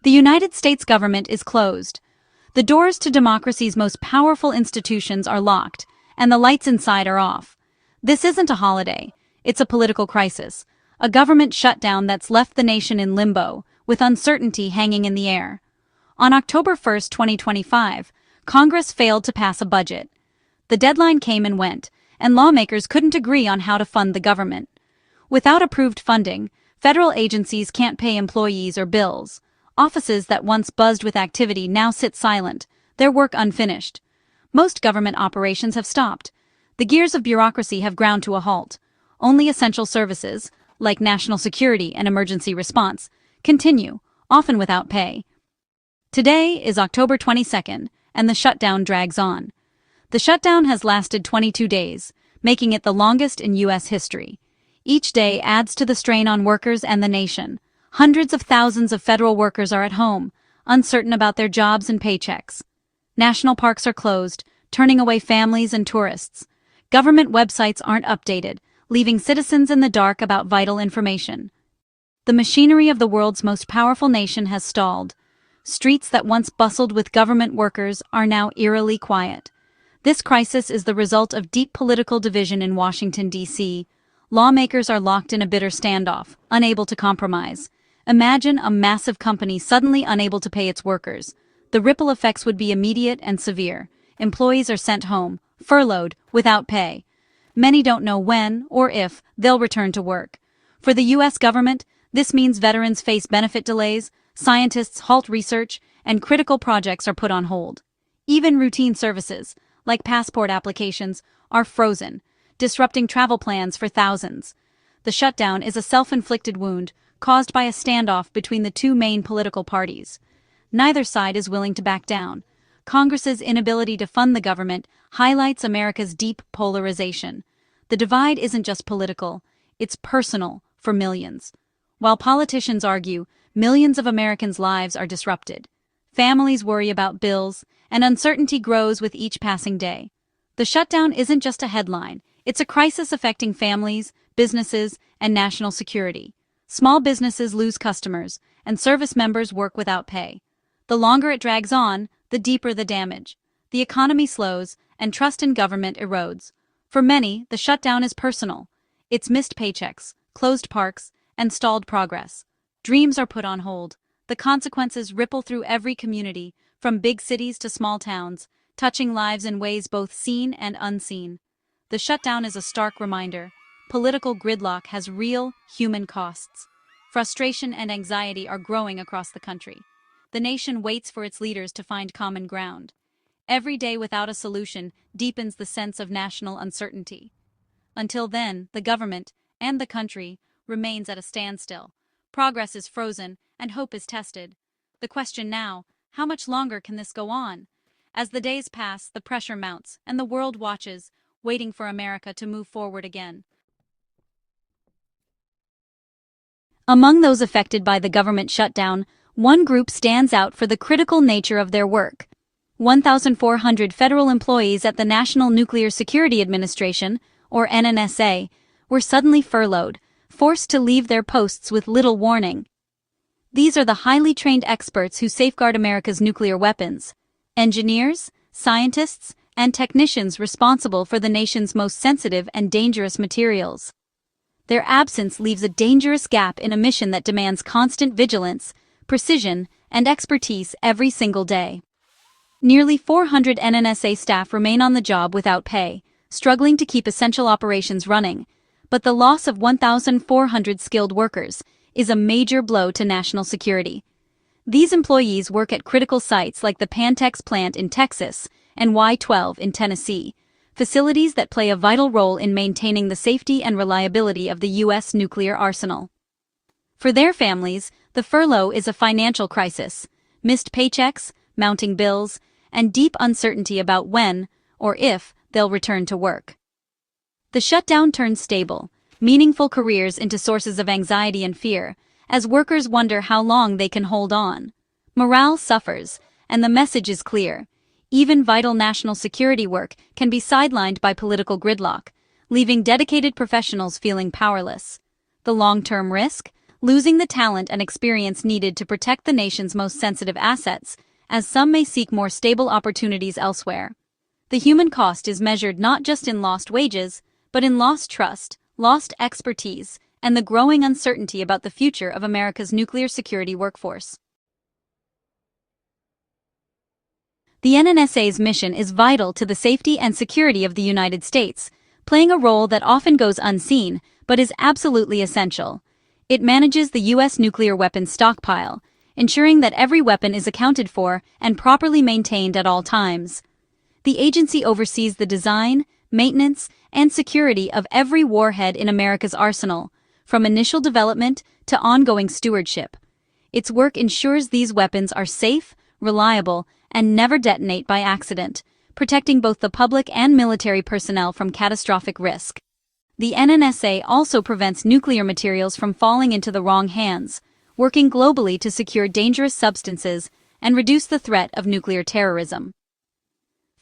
The United States government is closed. The doors to democracy's most powerful institutions are locked, and the lights inside are off. This isn't a holiday. It's a political crisis. A government shutdown that's left the nation in limbo, with uncertainty hanging in the air. On October 1, 2025, Congress failed to pass a budget. The deadline came and went, and lawmakers couldn't agree on how to fund the government. Without approved funding, federal agencies can't pay employees or bills. Offices that once buzzed with activity now sit silent, their work unfinished. Most government operations have stopped. The gears of bureaucracy have ground to a halt. Only essential services, like national security and emergency response, continue, often without pay. Today is October 22nd, and the shutdown drags on. The shutdown has lasted 22 days, making it the longest in U.S. history. Each day adds to the strain on workers and the nation. Hundreds of thousands of federal workers are at home, uncertain about their jobs and paychecks. National parks are closed, turning away families and tourists. Government websites aren't updated, leaving citizens in the dark about vital information. The machinery of the world's most powerful nation has stalled. Streets that once bustled with government workers are now eerily quiet. This crisis is the result of deep political division in Washington, D.C. Lawmakers are locked in a bitter standoff, unable to compromise. Imagine a massive company suddenly unable to pay its workers. The ripple effects would be immediate and severe. Employees are sent home, furloughed, without pay. Many don't know when or if they'll return to work. For the U.S. government, this means veterans face benefit delays, scientists halt research, and critical projects are put on hold. Even routine services, like passport applications, are frozen, disrupting travel plans for thousands. The shutdown is a self-inflicted wound caused by a standoff between the two main political parties. Neither side is willing to back down. Congress's inability to fund the government highlights America's deep polarization. The divide isn't just political, it's personal for millions. While politicians argue, millions of Americans' lives are disrupted. Families worry about bills, and uncertainty grows with each passing day. The shutdown isn't just a headline, it's a crisis affecting families, businesses, and national security. Small businesses lose customers, and service members work without pay. The longer it drags on, the deeper the damage. The economy slows, and trust in government erodes. For many, the shutdown is personal. It's missed paychecks, closed parks, and stalled progress. Dreams are put on hold. The consequences ripple through every community, from big cities to small towns, touching lives in ways both seen and unseen. The shutdown is a stark reminder. Political gridlock has real, human costs. Frustration and anxiety are growing across the country. The nation waits for its leaders to find common ground. Every day without a solution deepens the sense of national uncertainty. Until then, the government and the country remains at a standstill. Progress is frozen and hope is tested. The question now, how much longer can this go on? As the days pass, the pressure mounts, and the world watches, waiting for America to move forward again. Among those affected by the government shutdown, one group stands out for the critical nature of their work. 1,400 federal employees at the National Nuclear Security Administration, or NNSA, were suddenly furloughed, forced to leave their posts with little warning. These are the highly trained experts who safeguard America's nuclear weapons. Engineers, scientists, and technicians responsible for the nation's most sensitive and dangerous materials. Their absence leaves a dangerous gap in a mission that demands constant vigilance, precision, and expertise every single day. Nearly 400 NNSA staff remain on the job without pay, struggling to keep essential operations running, but the loss of 1,400 skilled workers is a major blow to national security. These employees work at critical sites like the Pantex plant in Texas and Y-12 in Tennessee, facilities that play a vital role in maintaining the safety and reliability of the U.S. nuclear arsenal. For their families, the furlough is a financial crisis. Missed paychecks, mounting bills, and deep uncertainty about when, or if, they'll return to work. The shutdown turns stable, meaningful careers into sources of anxiety and fear, as workers wonder how long they can hold on. Morale suffers, and the message is clear. Even vital national security work can be sidelined by political gridlock, leaving dedicated professionals feeling powerless. The long-term risk? losing the talent and experience needed to protect the nation's most sensitive assets, as some may seek more stable opportunities elsewhere. The human cost is measured not just in lost wages, but in lost trust, lost expertise, and the growing uncertainty about the future of America's nuclear security workforce. The NNSA's mission is vital to the safety and security of the United States, playing a role that often goes unseen, but is absolutely essential. It manages the U.S. nuclear weapons stockpile, ensuring that every weapon is accounted for and properly maintained at all times. The agency oversees the design, maintenance, and security of every warhead in America's arsenal, from initial development to ongoing stewardship. Its work ensures these weapons are safe, reliable, and never detonate by accident, protecting both the public and military personnel from catastrophic risk. The NNSA also prevents nuclear materials from falling into the wrong hands, working globally to secure dangerous substances and reduce the threat of nuclear terrorism.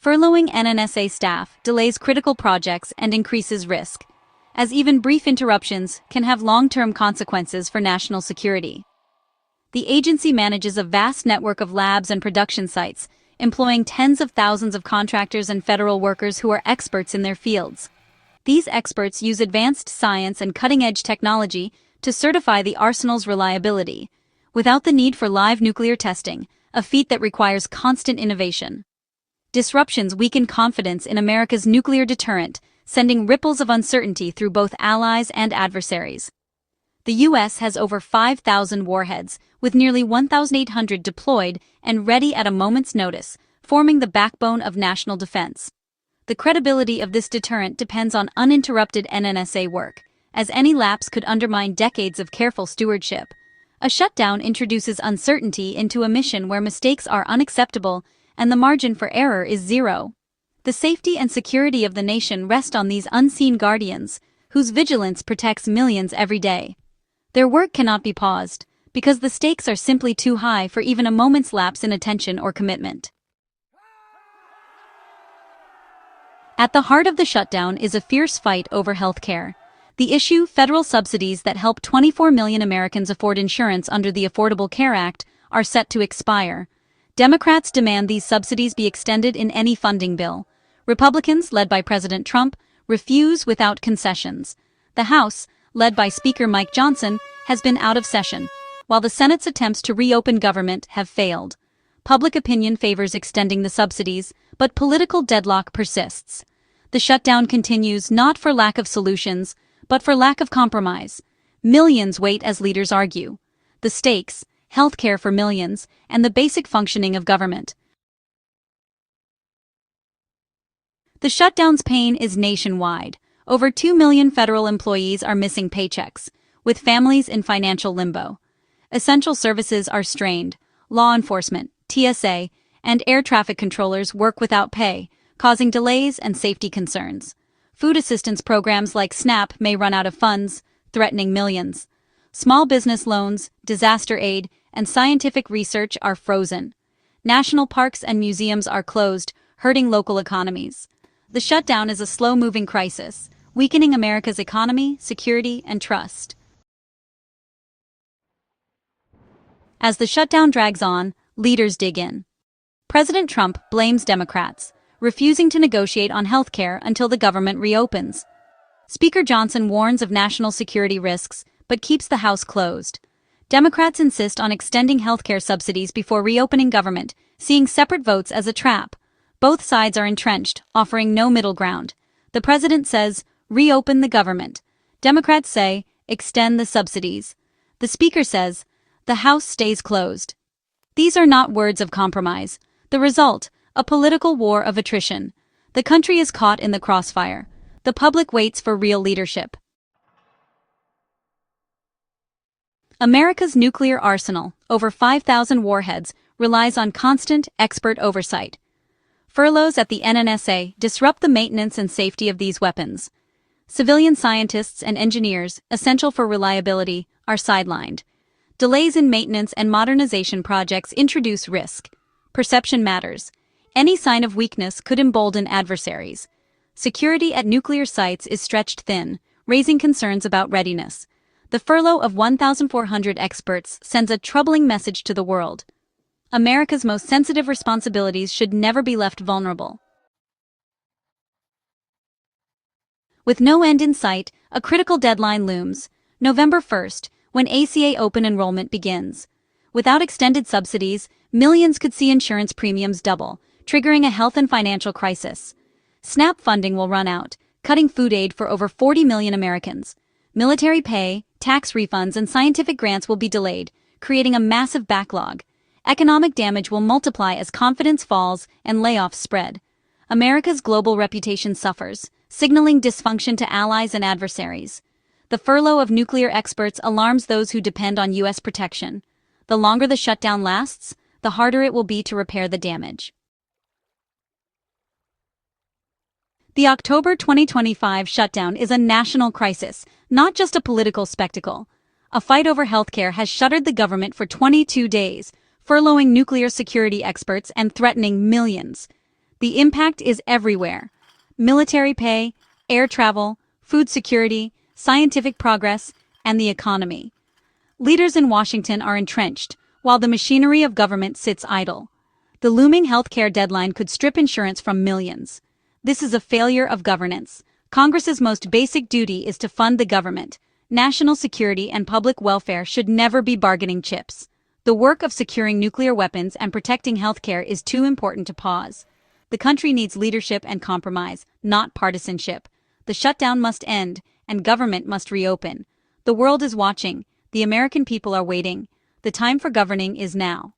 Furloughing NNSA staff delays critical projects and increases risk, as even brief interruptions can have long-term consequences for national security. The agency manages a vast network of labs and production sites, employing tens of thousands of contractors and federal workers who are experts in their fields. These experts use advanced science and cutting-edge technology to certify the arsenal's reliability, without the need for live nuclear testing, a feat that requires constant innovation. Disruptions weaken confidence in America's nuclear deterrent, sending ripples of uncertainty through both allies and adversaries. The U.S. has over 5,000 warheads, with nearly 1,800 deployed and ready at a moment's notice, forming the backbone of national defense. The credibility of this deterrent depends on uninterrupted NNSA work, as any lapse could undermine decades of careful stewardship. A shutdown introduces uncertainty into a mission where mistakes are unacceptable and the margin for error is zero. The safety and security of the nation rest on these unseen guardians, whose vigilance protects millions every day. Their work cannot be paused, because the stakes are simply too high for even a moment's lapse in attention or commitment. At the heart of the shutdown is a fierce fight over health care. The issue, federal subsidies that help 24 million Americans afford insurance under the Affordable Care Act, are set to expire. Democrats demand these subsidies be extended in any funding bill. Republicans, led by President Trump, refuse without concessions. The House, led by Speaker Mike Johnson, has been out of session, while the Senate's attempts to reopen government have failed. Public opinion favors extending the subsidies, but political deadlock persists. The shutdown continues not for lack of solutions, but for lack of compromise. Millions wait as leaders argue. The stakes, health care for millions, and the basic functioning of government. The shutdown's pain is nationwide. Over 2 million federal employees are missing paychecks, with families in financial limbo. Essential services are strained. Law enforcement, TSA, and air traffic controllers work without pay, causing delays and safety concerns. Food assistance programs like SNAP may run out of funds, threatening millions. Small business loans, disaster aid, and scientific research are frozen. National parks and museums are closed, hurting local economies. The shutdown is a slow-moving crisis, weakening America's economy, security, and trust. As the shutdown drags on, leaders dig in. President Trump blames Democrats, refusing to negotiate on health care until the government reopens. Speaker Johnson warns of national security risks, but keeps the House closed. Democrats insist on extending health care subsidies before reopening government, seeing separate votes as a trap. Both sides are entrenched, offering no middle ground. The president says, reopen the government. Democrats say, extend the subsidies. The speaker says, the House stays closed. These are not words of compromise. The result, a political war of attrition. The country is caught in the crossfire. The public waits for real leadership. America's nuclear arsenal, over 5,000 warheads, relies on constant, expert oversight. Furloughs at the NNSA disrupt the maintenance and safety of these weapons. Civilian scientists and engineers, essential for reliability, are sidelined. Delays in maintenance and modernization projects introduce risk. Perception matters. Any sign of weakness could embolden adversaries. Security at nuclear sites is stretched thin, raising concerns about readiness. The furlough of 1,400 experts sends a troubling message to the world. America's most sensitive responsibilities should never be left vulnerable. With no end in sight, a critical deadline looms, November 1st, when ACA open enrollment begins. Without extended subsidies, millions could see insurance premiums double, triggering a health and financial crisis. SNAP funding will run out, cutting food aid for over 40 million Americans. Military pay, tax refunds, and scientific grants will be delayed, creating a massive backlog. Economic damage will multiply as confidence falls and layoffs spread. America's global reputation suffers, signaling dysfunction to allies and adversaries. The furlough of nuclear experts alarms those who depend on U.S. protection. The longer the shutdown lasts, the harder it will be to repair the damage. The October 2025 shutdown is a national crisis, not just a political spectacle. A fight over healthcare has shuttered the government for 22 days, furloughing nuclear security experts and threatening millions. The impact is everywhere. Military pay, air travel, food security, scientific progress, and the economy. Leaders in Washington are entrenched, while the machinery of government sits idle. The looming healthcare deadline could strip insurance from millions. This is a failure of governance. Congress's most basic duty is to fund the government. National security and public welfare should never be bargaining chips. The work of securing nuclear weapons and protecting healthcare is too important to pause. The country needs leadership and compromise, not partisanship. The shutdown must end, and government must reopen. The world is watching. The American people are waiting. The time for governing is now.